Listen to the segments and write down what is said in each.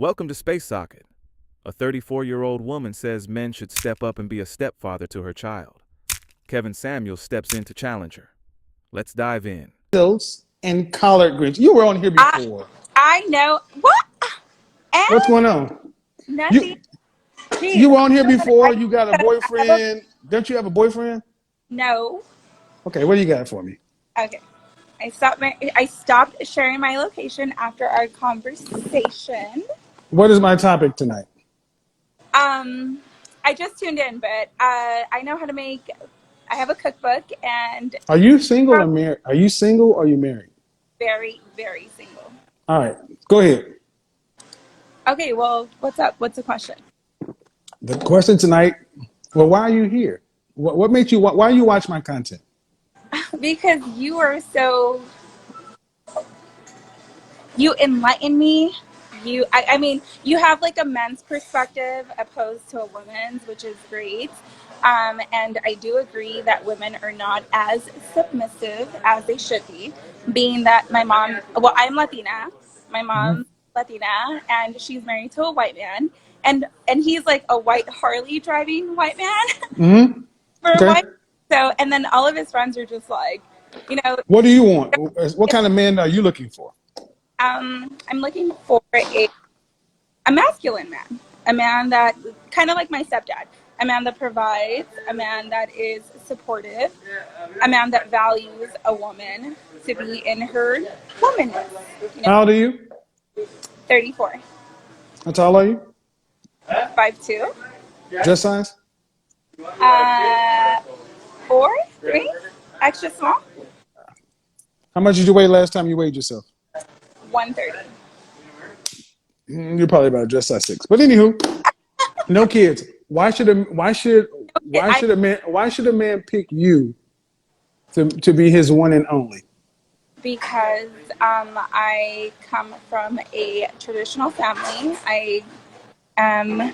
Welcome to Space Socket. A 34-year-old woman says men should step up and be a stepfather to her child. Kevin Samuels steps in to challenge her. Let's dive in. And collard greens. You were on here I before. I know what What's and going on? nothing. You Jeez, you were on here I before. You got a I have a boyfriend. Don't you have a boyfriend? no. Okay, what do you got for me? Okay, I stopped sharing my location after our conversation. What is my topic tonight? Um, I just tuned in, but I know how to make. I have a cookbook and Are you single or I'm married? Are you single or are you married? very very single. All right, go ahead. Okay, well, what's up? What's the question? The question tonight. Well, why are you here? What made you? Why you watch my content? Because you enlighten me. I mean, you have like a men's perspective opposed to a woman's, which is great. And I do agree that women are not as submissive as they should be, being that I'm Latina, my Mm-hmm. mom's Latina, and she's married to a white man, and he's like a white Harley driving white man Mm-hmm. for a Okay. white. So, and then all of his friends are just like, you know, What do you want? What kind of man are you looking for? I'm looking for a masculine man, a man that kind of like my stepdad, a man that provides, a man that is supportive, a man that values a woman to be in her womanness. You know, How old are you? 34, How tall are you? 5'2", Dress size? uh, 4'3", extra small, How much did you weigh last time you weighed yourself? 130. You're probably about dress size 6. But anywho, no kids. I Why should a man pick you to be his one and only? because I come from a traditional family. I am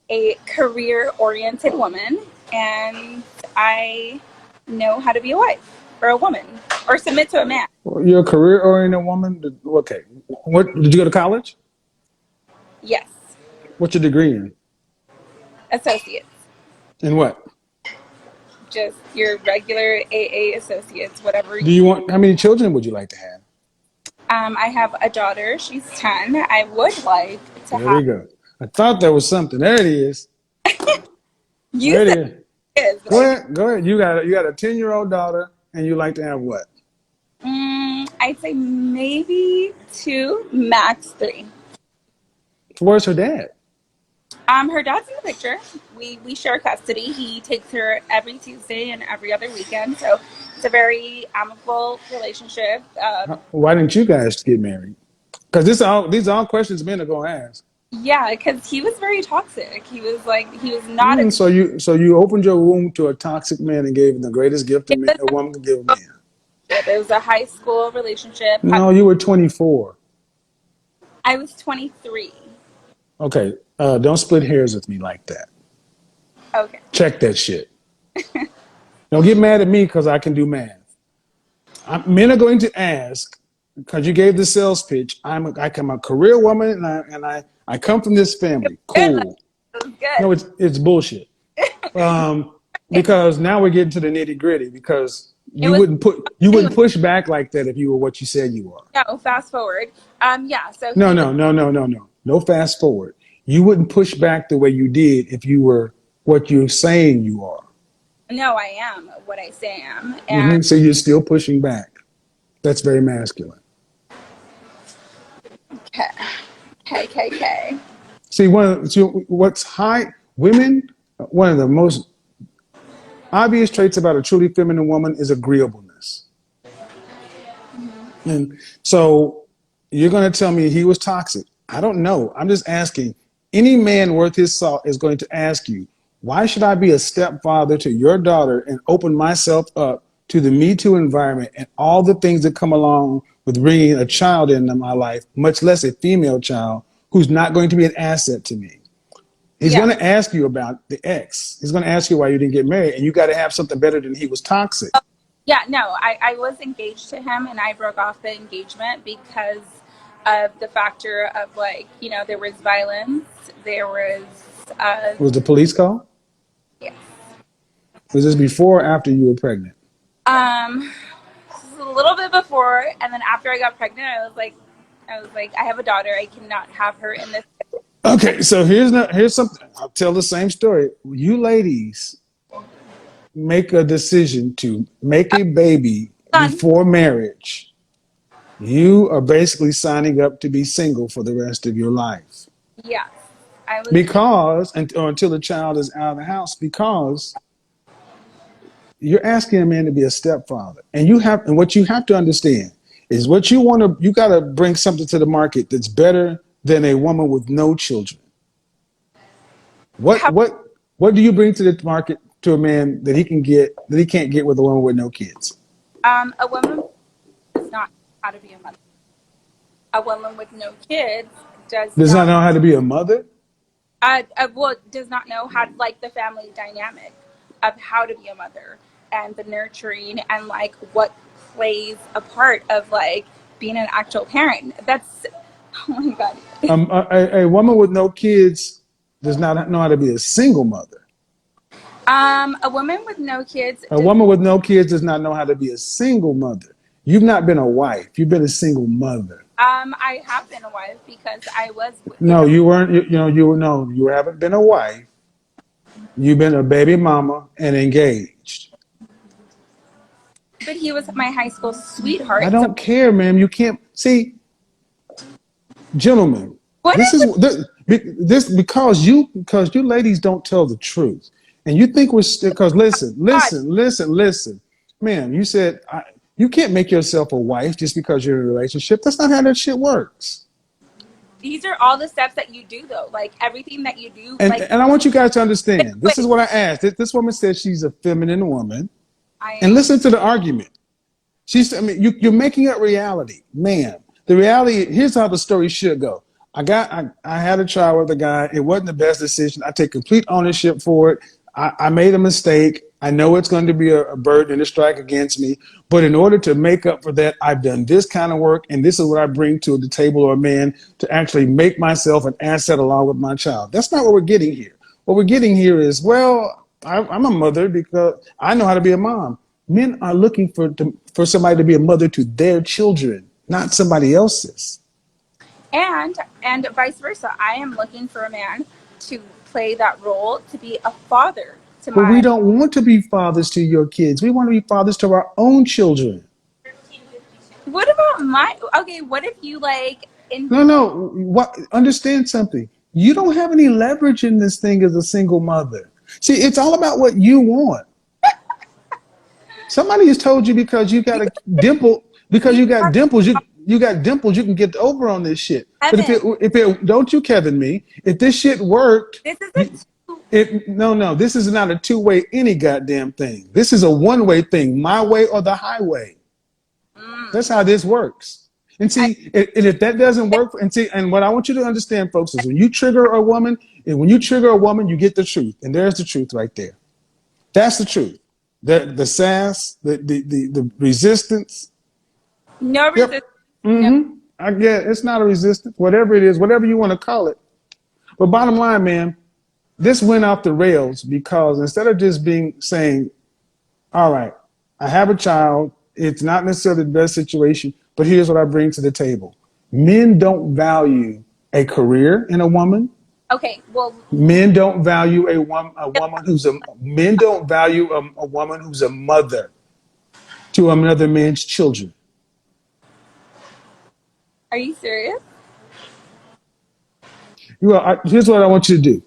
a career oriented woman and I know how to be a wife or a woman or submit to a man. Well, you're a career oriented woman. Okay. What did you go to college? Yes, What's your degree in? associates. In what? Just your regular AA associates, whatever Do you you. want how many children would you like to have? I have a daughter. She's 10. I would like to There have. we go. I thought there was something. There it is. You There it said is. it is, but Go ahead. Go ahead. You got a 10-year-old daughter and you like to have what? I'd say maybe two, max three. Where's her dad? Her dad's in the picture. We share custody. He takes her every Tuesday and every other weekend. So it's a very amicable relationship. Why didn't you guys get married? Because these are all questions men are gonna ask. Yeah, because he was very toxic. He was not a. So you opened your womb to a toxic man and gave him the greatest gift It was a woman can give a man. it was a high school relationship. No, you were 24. I was 23. Okay, don't split hairs with me like that. Okay. Check that shit. Don't get mad at me because I can do math. Men are going to ask because you gave the sales pitch. I'm a career woman and I come from this family. Good. Cool. It was No, good. it's bullshit. Because now we're getting to the nitty gritty. Because It you was anyway. wouldn't push back like that if you were what you said you are. No, fast forward. Yeah. So No, he was. no, no, no, no, no. No fast forward. You wouldn't push back the way you did if you were what you're saying you are. No, I am what I say I am, and So you're still pushing back. That's very masculine. K K K K. See, what's high women. One of the most obvious traits about a truly feminine woman is agreeableness. And so you're going to tell me he was toxic. I don't know. I'm just asking. Any man worth his salt is going to ask you, why should I be a stepfather to your daughter and open myself up to the Me Too environment and all the things that come along with bringing a child into my life, much less a female child who's not going to be an asset to me? He's Yeah. going to ask you about the ex. He's going to ask you why you didn't get married, and you got to have something better than he was toxic. Yeah, no, I was engaged to him and I broke off the engagement because of the factor of like, there was violence, there was uh Was the police call? yes. Was this before or after you were pregnant? Um a little bit before, and then after I got pregnant, I was like, I have a daughter. I cannot have her in this. Okay, so here's something. I'll tell the same story. You ladies make a decision to make a baby Son, before marriage. You are basically signing up to be single for the rest of your life yes, I was. because or until the child is out of the house, because you're asking a man to be a stepfather, and what you have to understand is what you got to bring something to the market that's better than a woman with no children. What How, what what do you bring to the market to a man that he can't get with a woman with no kids? a woman does not know how to be a mother. A woman with no kids does Does not not. know how to be a mother? Well, does not know how, like, the family dynamic of how to be a mother and the nurturing and like what plays a part of like being an actual parent. That's oh my god. A woman with no kids does not know how to be a single mother. A woman with no kids A does. woman with no kids does not know how to be a single mother. You've not been a wife. You've been a single mother. I have been a wife because I was in No, a. you weren't. You know, you no, you haven't been a wife. You've been a baby mama and engaged. But he was my high school I sweetheart. So don't care, ma'am. You can't see, gentlemen. what This is is it? this because you ladies don't tell the truth, and you think we're because God, listen, ma'am. You said you can't make yourself a wife just because you're in a relationship. That's not how that shit works. these are all the steps that you do though. Like everything that you do, like And I want you guys to understand. This is wait, what I asked. This woman said she's a feminine woman, I and am. listen to the argument. I mean, you're making up reality, man. The reality, here's how the story should go. I had a child with a guy. It wasn't the best decision. I take complete ownership for it. I made a mistake. I know it's going to be a burden and a strike against me. But in order to make up for that, I've done this kind of work. And this is what I bring to the table or a man to actually make myself an asset along with my child. That's not what we're getting here. What we're getting here is, well, I'm a mother because I know how to be a mom. Men are looking for somebody to be a mother to their children, not somebody else's. And vice versa. I am looking for a man to play that role, to be a father to But we my. don't want to be fathers to your kids. We want to be fathers to our own children. What about my? Okay, what if you like in? No, no. What? Understand something. You don't have any leverage in this thing as a single mother. See, it's all about what you want. Somebody has told you because you got a dimple, because You you got have dimples, you got dimples, you can get over on this shit. But Evan. if it don't you Kevin me, if this shit worked, This is a you, no, this is not a two-way any goddamn thing. This is a one-way thing, my way or the highway. That's how this works. And I, see, and if that doesn't work, and what I want you to understand, folks, is when you trigger a woman, you get the truth, and there's the truth right there. That's the truth. The sass, the resistance. no Yep. resistance. No. I get it's not a resistance, whatever it is, whatever you want to call it. But bottom line, man, this went off the rails because instead of just being saying, all right, I have a child, it's not necessarily the best situation, but here's what I bring to the table. Men don't value a career in a woman. Okay, well, Men don't value men don't value a woman who's a mother to another man's children. are you serious? Here's what I want you to do.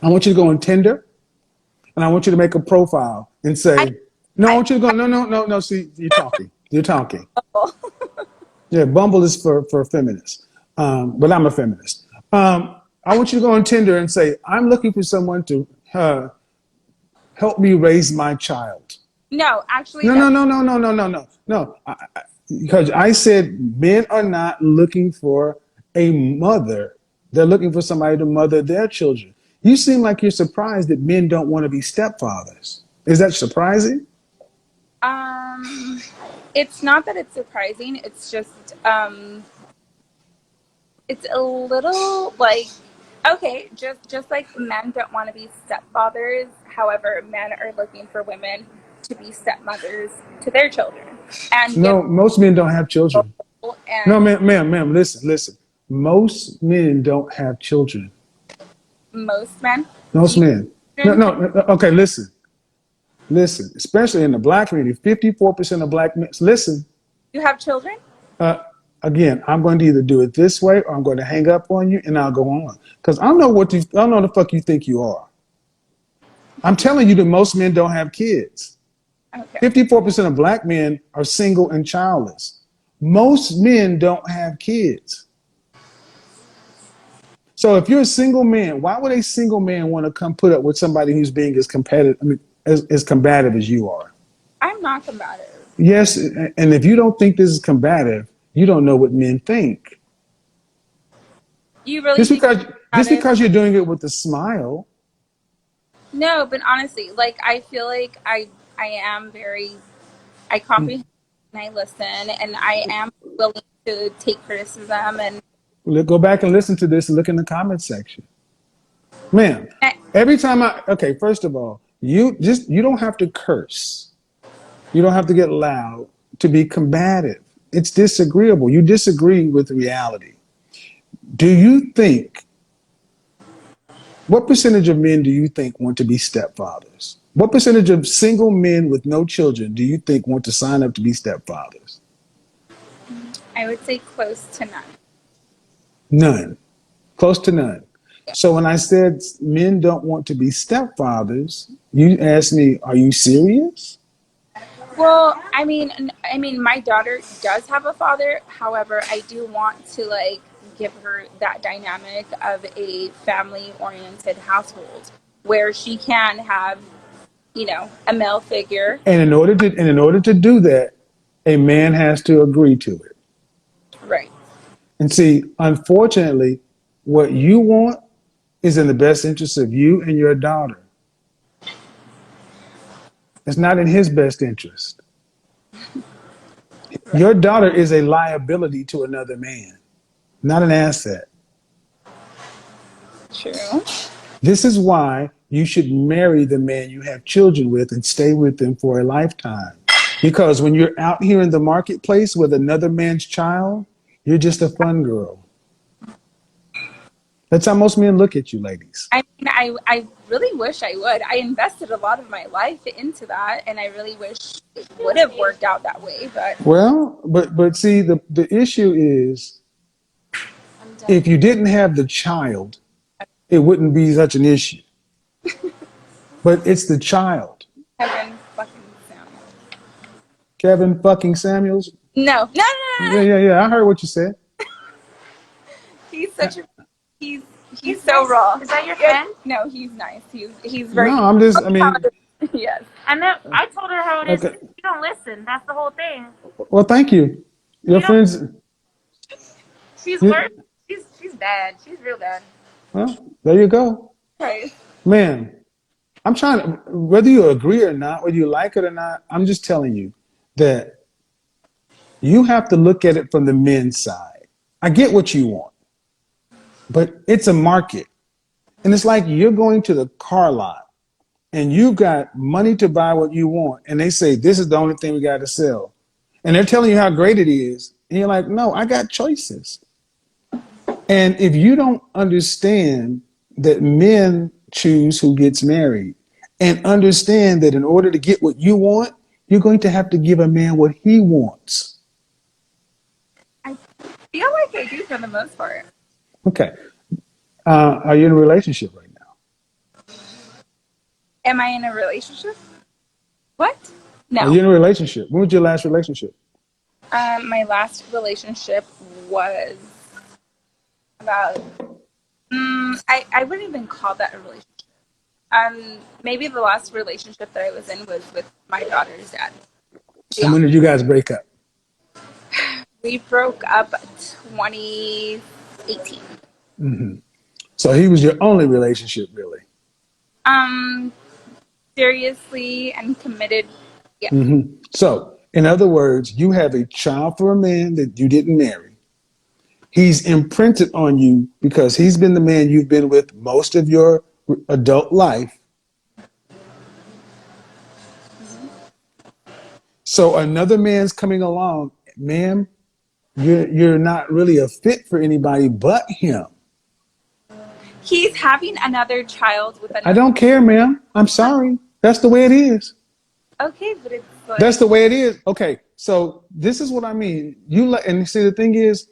I want you to go on Tinder and I want you to make a profile and I, say, no, I I, want you to go, no. See, you're talking. You're talking. oh, Yeah, Bumble is for feminists, but I'm a feminist. I want you to go on Tinder and say, I'm looking for someone to help me raise my child. no, actually, No, no, that's no, no, no, no, no, no, no. Because I said men are not looking for a mother. They're looking for somebody to mother their children. You seem like you're surprised that men don't want to be stepfathers. Is that surprising? um, it's not that it's surprising. It's just It's a little like, okay, just like men don't want to be stepfathers, however, men are looking for women to be stepmothers to their children and give No, most men don't have children. No, and ma'am, listen. Most men don't have children. most men. Do Most you men. have No, children? no, no, okay, listen. Especially in the black community, 54% of black men, listen, You have children? uh, again, I'm going to either do it this way or I'm going to hang up on you and I'll go on. Because I don't know the fuck you think you are. I'm telling you that most men don't have kids. Okay. 54% of black men are single and childless. Most men don't have kids. So if you're a single man, why would a single man want to come put up with somebody who's being as competitive, as combative as you are? I'm not combative. Yes, and if you don't think this is combative, you don't know what men think. You really Just think because just combative? because you're doing it with a smile, No, but honestly, like I feel like I am very I comprehend and I listen and I am willing to take criticism and go back and listen to this and look in the comments section. Man, every time okay, first of all, you don't have to curse. You don't have to get loud to be combative. It's disagreeable. You disagree with reality. Do you think, what percentage of men do you think want to be stepfathers? What percentage of single men with no children do you think want to sign up to be stepfathers? I would say close to none. None. Close to none. Yeah. So when I said men don't want to be stepfathers, you asked me, are you serious? Well, I mean, my daughter does have a father. However, I do want to like give her that dynamic of a family-oriented household where she can have, a male figure. And in order to do that, a man has to agree to it. Right. And see, unfortunately, what you want is in the best interest of you and your daughter. It's not in his best interest. Right. Your daughter is a liability to another man, not an asset. True. This is why you should marry the man you have children with and stay with them for a lifetime. Because when you're out here in the marketplace with another man's child, you're just a fun girl. That's how most men look at you, ladies. I mean, I really wish I would. I invested a lot of my life into that, and I really wish it would have worked out that way. But Well, but see, the issue is if you didn't have the child, it wouldn't be such an issue. But it's the child. Kevin fucking Sam. Kevin fucking Samuels. No, no, no, Yeah, no, no. yeah, yeah. I heard what you said. He's such a he's He's so nice. raw. Is that your Yeah, friend? no, he's nice. He's very. No, I mean, Yes. I told her how it is. okay. You don't listen. That's the whole thing. Well, thank you. Your You don't. friends, She's worse. you, She's bad. She's real bad. well, there you go. Right. Man, I'm trying to, whether you agree or not, whether you like it or not, I'm just telling you that you have to look at it from the men's side. I get what you want, but it's a market. And it's like you're going to the car lot and you've got money to buy what you want. And they say, this is the only thing we got to sell. And they're telling you how great it is. And you're like, no, I got choices. And if you don't understand that men choose who gets married and understand that in order to get what you want, you're going to have to give a man what he wants. I feel like I do for the most part. Okay. Are you in a relationship right now? Am I in a relationship? What? Are No. you in a relationship? When was your last relationship? My last relationship was about. I wouldn't even call that a relationship. Maybe the last relationship that I was in was with my daughter's dad. And Yeah. when did you guys break up? We broke up 2018. So he was your only relationship, really. Um, Seriously and committed. Yeah. So, in other words, you have a child for a man that you didn't marry. He's imprinted on you because he's been the man you've been with most of your adult life. So another man's coming along, ma'am, you're not really a fit for anybody but him. He's having another child with I another. don't care, ma'am. I'm sorry. That's the way it is. Okay, but it's That's like, the way it is. Okay, so this is what I mean. And see, the thing is,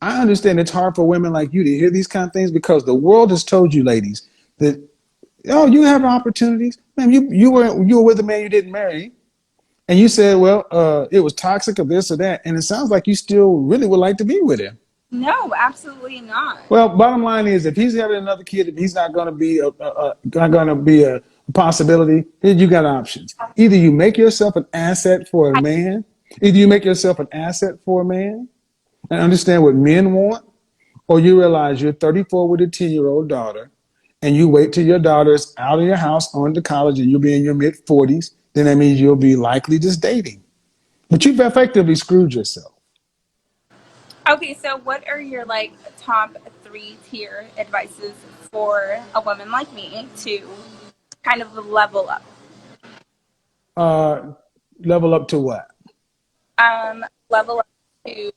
I understand it's hard for women like you to hear these kind of things because the world has told you, ladies, that you have opportunities. Man, you were with a man you didn't marry, and you said, well, it was toxic or this or that, and it sounds like you still really would like to be with him. no, absolutely not. Well, bottom line is, if he's having another kid, if he's not going to be a possibility, then you got options. Either you make yourself an asset for a I, man, either you make yourself an asset for a man and understand what men want, or you realize you're 34 with a 10-year-old daughter, and you wait till your daughter's out of your house, on to college, and you'll be in your mid 40s. Then that means you'll be likely just dating, but you've effectively screwed yourself. okay, so what are your like top 3 tier advices for a woman like me to kind of level up? Uh, Level up to what? Level up to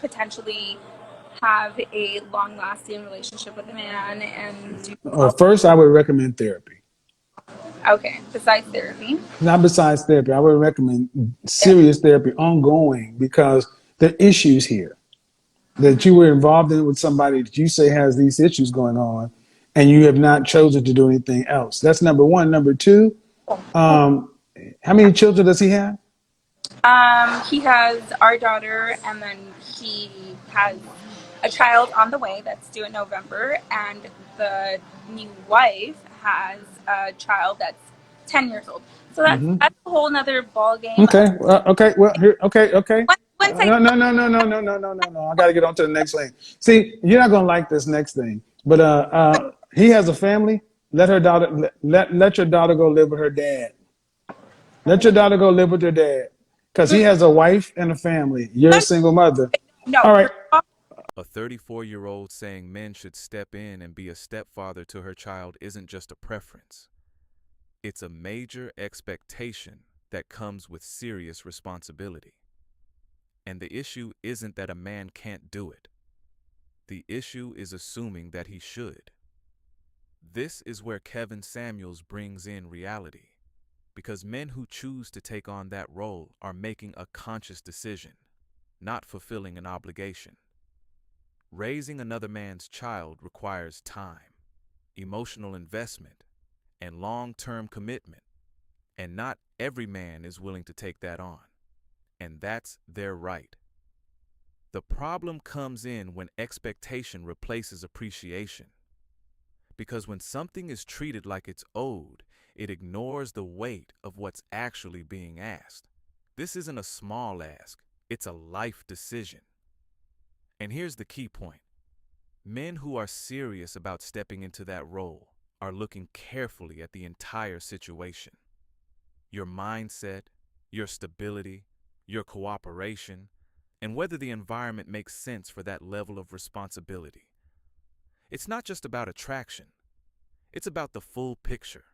potentially have a long lasting relationship with a man and do well. First, I would recommend therapy. Okay, besides therapy. Not besides therapy, I would recommend Yeah. serious therapy ongoing because there are issues here that you were involved in with somebody that you say has these issues going on, and you have not chosen to do anything else. That's number one. Number two, um, how many children does he have? He has our daughter, and then he has a child on the way that's due in November, and the new wife has a child that's 10 years old. So Hmm. that's a whole nother ball game of Okay. Okay. Well, here. Okay. Okay. once I No. No. No. No. No. No. No. No. No. No. I got to get on to the next thing. See, you're not gonna like this next thing, but he has a family. Let her daughter let your daughter go live with her dad. Let your daughter go live with her dad because he has a wife and a family. You're a single mother. no, All right. first of all, A 34-year-old saying men should step in and be a stepfather to her child isn't just a preference. It's a major expectation that comes with serious responsibility. And the issue isn't that a man can't do it. The issue is assuming that he should. This is where Kevin Samuels brings in reality, because men who choose to take on that role are making a conscious decision, not fulfilling an obligation. Raising another man's child requires time, emotional investment, and long-term commitment, and not every man is willing to take that on, and that's their right. The problem comes in when expectation replaces appreciation, because when something is treated like it's owed, it ignores the weight of what's actually being asked. This isn't a small ask, it's a life decision. And here's the key point. Men who are serious about stepping into that role are looking carefully at the entire situation. Your mindset, your stability, your cooperation, and whether the environment makes sense for that level of responsibility. It's not just about attraction. It's about the full picture.